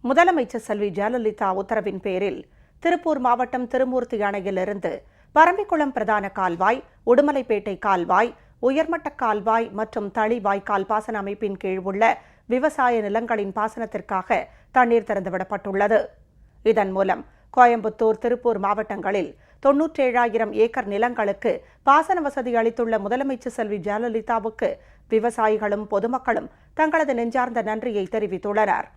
முதலமைச்சர் செல்வி ஜெயலலிதா உத்தரவின் பேரில் திருப்பூர் மாவட்டம் திருமூர்த்தி அணையிலிருந்து பரம்பிக்குளம் பிரதான கால்வாய், உடுமலைப்பேட்டை கால்வாய், உயர்மட்ட கால்வாய் மற்றும் தளி வாய்க்கால் பாசன அமைப்பின் கீழ் உள்ள விவசாய நிலங்களின் பாசனத்திற்காக தண்ணீர் திறந்துவிடப்பட்டுள்ளது. இதன் மூலம் கோயம்புத்தூர், திருப்பூர் மாவட்டங்களில் 97,000 ஏக்கர் நிலங்களுக்கு பாசன வசதி அளித்துள்ள முதலமைச்சர் செல்வி ஜெயலலிதாவுக்கு விவசாயிகளும் பொதுமக்களும் தங்களது நெஞ்சார்ந்த நன்றியை தெரிவித்துள்ளனர்.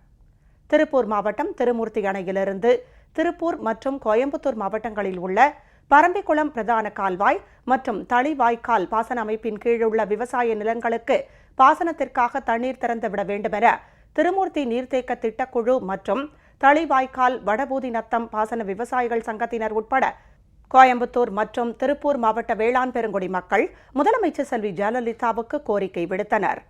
திருப்பூர் மாவட்டம் திருமூர்த்தி அணையிலிருந்து திருப்பூர் மற்றும் கோயம்புத்தூர் மாவட்டங்களில் உள்ள பரம்பிக்குளம் பிரதான கால்வாய் மற்றும் தளி வாய்க்கால் பாசன அமைப்பின் கீழுள்ள விவசாய நிலங்களுக்கு பாசனத்திற்காக தண்ணீர் திறந்துவிட வேண்டுமென திருமூர்த்தி நீர்த்தேக்க திட்டக்குழு மற்றும் தளி வாய்க்கால் வடபூதி நத்தம் பாசன விவசாயிகள் சங்கத்தினர் உட்பட கோயம்புத்தூர் மற்றும் திருப்பூர் மாவட்ட வேளாண் பெருங்குடி மக்கள் முதலமைச்சர் செல்வி ஜெயலலிதாவுக்கு கோரிக்கை விடுத்தனர்.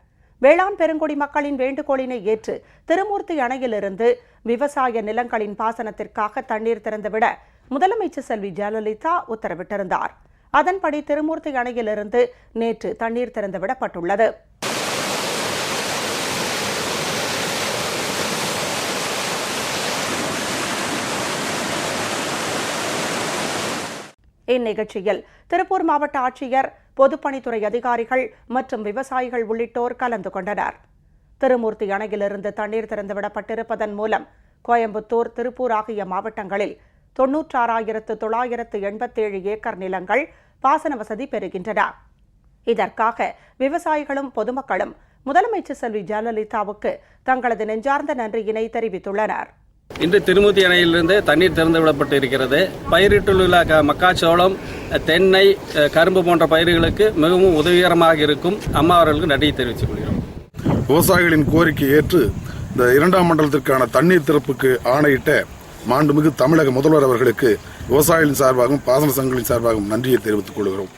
வேளாண் பெருங்குடி மக்களின் வேண்டுகோளினை ஏற்று திருமூர்த்தி அணையிலிருந்து விவசாய நிலங்களின் பாசனத்திற்காக தண்ணீர் திறந்துவிட முதலமைச்சர் செல்வி ஜெயலலிதா உத்தரவிட்டிருந்தார். அதன்படி திருமூர்த்தி அணையிலிருந்து நேற்று தண்ணீர் திறந்துவிடப்பட்டுள்ளது. இந்நிகழ்ச்சியில் திருப்பூர் மாவட்ட ஆட்சியர், பொதுப்பணித்துறை அதிகாரிகள் மற்றும் விவசாயிகள் உள்ளிட்டோர் கலந்து கொண்டனர். திருமூர்த்தி அணையிலிருந்து தண்ணீர் திறந்துவிடப்பட்டிருப்பதன் மூலம் கோயம்புத்தூர், திருப்பூர் ஆகிய மாவட்டங்களில் 96,987 ஏக்கர் நிலங்கள் பாசன வசதி பெறுகின்றன. இதற்காக விவசாயிகளும் பொதுமக்களும் முதலமைச்சர் செல்வி ஜெயலலிதாவுக்கு தங்களது நெஞ்சார்ந்த நன்றியினை தெரிவித்துள்ளனர். இன்று திருமூர்த்தி அணையிலிருந்து தண்ணீர் திறந்துவிடப்பட்டு இருக்கிறது. பயிரிட்டுள்ள மக்காச்சோளம், தென்னை, கரும்பு போன்ற பயிர்களுக்கு மிகவும் உதவிகரமாக இருக்கும். அம்மா அவர்களுக்கு நன்றியை தெரிவித்துக் கொள்கிறோம். விவசாயிகளின் கோரிக்கை ஏற்று இந்த 2ஆம் மண்டலத்திற்கான தண்ணீர் திறப்புக்கு ஆணையிட்ட மாண்புமிகு தமிழக முதல்வர் அவர்களுக்கு விவசாயிகளின் சார்பாகவும் பாசன சங்கங்களின் சார்பாகவும் நன்றியை தெரிவித்துக் கொள்கிறோம்.